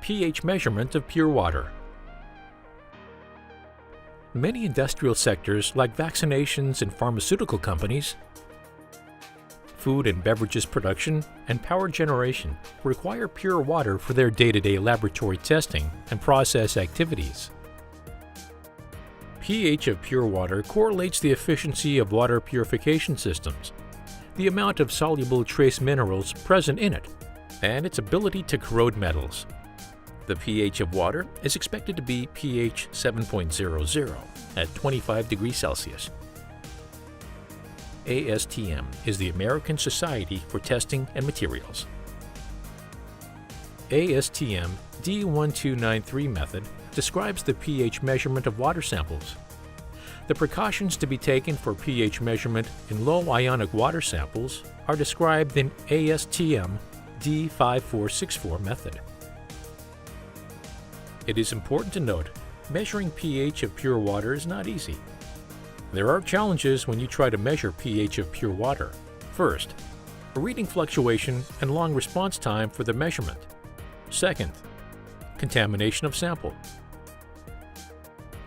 pH measurement of pure water. Many industrial sectors, like vaccinations and pharmaceutical companies, food and beverages production, and power generation, require pure water for their day-to-day laboratory testing and process activities. pH of pure water correlates the efficiency of water purification systems, the amount of soluble trace minerals present in it, and its ability to corrode metals. The pH of water is expected to be pH 7.00 at 25 degrees Celsius. ASTM is the American Society for Testing and Materials. ASTM D1293 method describes the pH measurement of water samples. The precautions to be taken for pH measurement in low ionic water samples are described in ASTM D5464 method. It is important to note, measuring pH of pure water is not easy. There are challenges when you try to measure pH of pure water. First, a reading fluctuation and long response time for the measurement. Second, contamination of sample.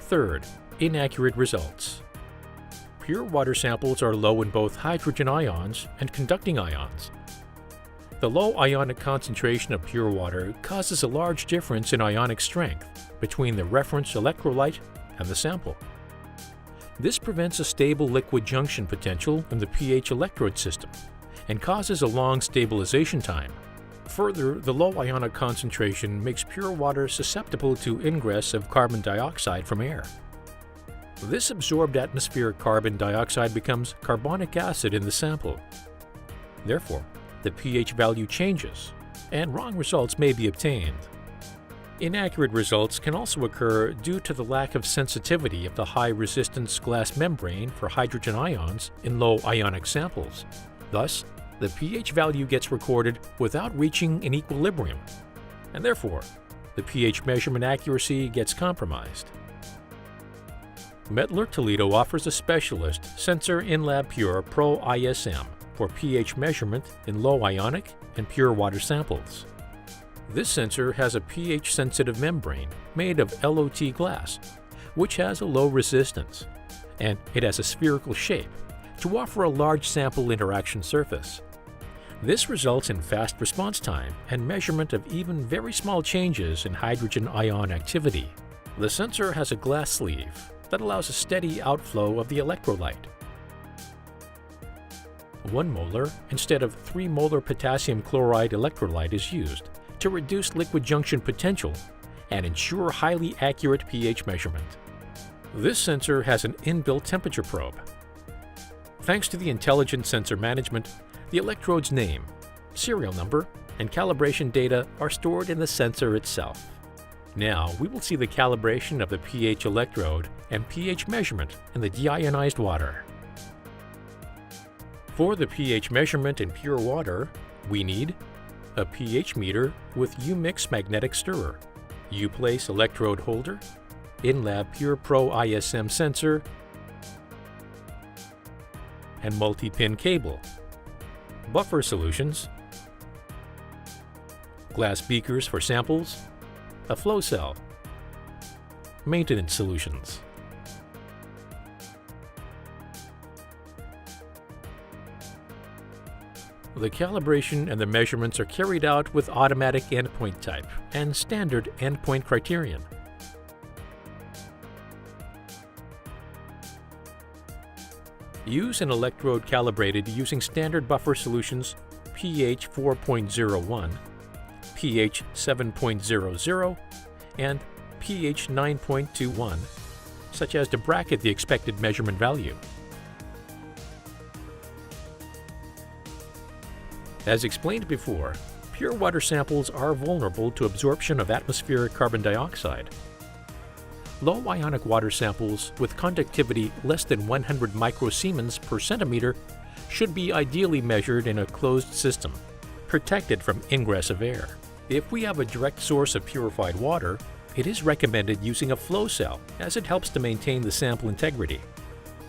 Third, inaccurate results. Pure water samples are low in both hydrogen ions and conducting ions. The low ionic concentration of pure water causes a large difference in ionic strength between the reference electrolyte and the sample. This prevents a stable liquid junction potential in the pH electrode system and causes a long stabilization time. Further, the low ionic concentration makes pure water susceptible to ingress of carbon dioxide from air. This absorbed atmospheric carbon dioxide becomes carbonic acid in the sample. Therefore, the pH value changes, and wrong results may be obtained. Inaccurate results can also occur due to the lack of sensitivity of the high-resistance glass membrane for hydrogen ions in low ionic samples. Thus, the pH value gets recorded without reaching an equilibrium, and therefore, the pH measurement accuracy gets compromised. Mettler Toledo offers a specialist Sensor InLab Pure Pro ISM for pH measurement in low ionic and pure water samples. This sensor has a pH-sensitive membrane made of LOT glass, which has a low resistance, and it has a spherical shape to offer a large sample interaction surface. This results in fast response time and measurement of even very small changes in hydrogen ion activity. The sensor has a glass sleeve that allows a steady outflow of the electrolyte. 1 molar instead of 3 molar potassium chloride electrolyte is used to reduce liquid junction potential and ensure highly accurate pH measurement. This sensor has an inbuilt temperature probe. Thanks to the intelligent sensor management, the electrode's name, serial number, and calibration data are stored in the sensor itself. Now we will see the calibration of the pH electrode and pH measurement in the deionized water. For the pH measurement in pure water, we need a pH meter with U-Mix magnetic stirrer, U-Place electrode holder, InLab Pure Pro ISM sensor, and multi-pin cable, buffer solutions, glass beakers for samples, a flow cell, maintenance solutions. The calibration and the measurements are carried out with automatic endpoint type and standard endpoint criterion. Use an electrode calibrated using standard buffer solutions pH 4.01, pH 7.00, and pH 9.21, such as to bracket the expected measurement value. As explained before, pure water samples are vulnerable to absorption of atmospheric carbon dioxide. Low ionic water samples with conductivity less than 100 microsiemens per centimeter should be ideally measured in a closed system, protected from ingress of air. If we have a direct source of purified water, it is recommended using a flow cell, as it helps to maintain the sample integrity.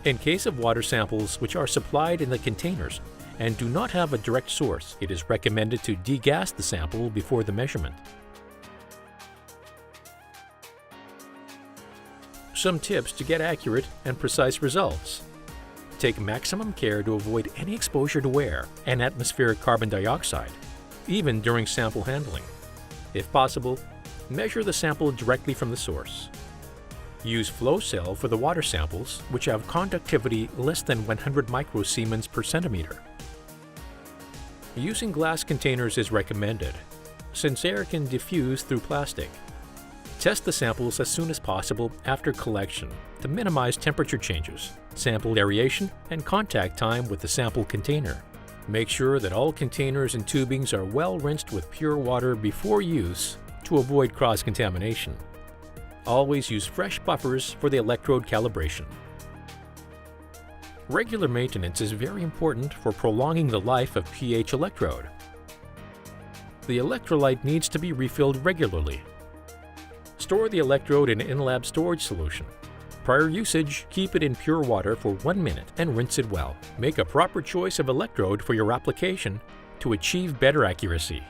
In case of water samples which are supplied in the containers and do not have a direct source, it is recommended to degas the sample before the measurement. some tips to get accurate and precise results. Take maximum care to avoid any exposure to air and atmospheric carbon dioxide, even during sample handling. If possible, measure the sample directly from the source. Use flow cell for the water samples, which have conductivity less than 100 microsiemens per centimeter. Using glass containers is recommended, since air can diffuse through plastic. Test the samples as soon as possible after collection to minimize temperature changes, sample aeration, and contact time with the sample container. Make sure that all containers and tubings are well rinsed with pure water before use to avoid cross-contamination. Always use fresh buffers for the electrode calibration. Regular maintenance is very important for prolonging the life of pH electrode. The electrolyte needs to be refilled regularly. Store the electrode in in-lab storage solution. Prior usage, keep it in pure water for 1 minute and rinse it well. Make a proper choice of electrode for your application to achieve better accuracy.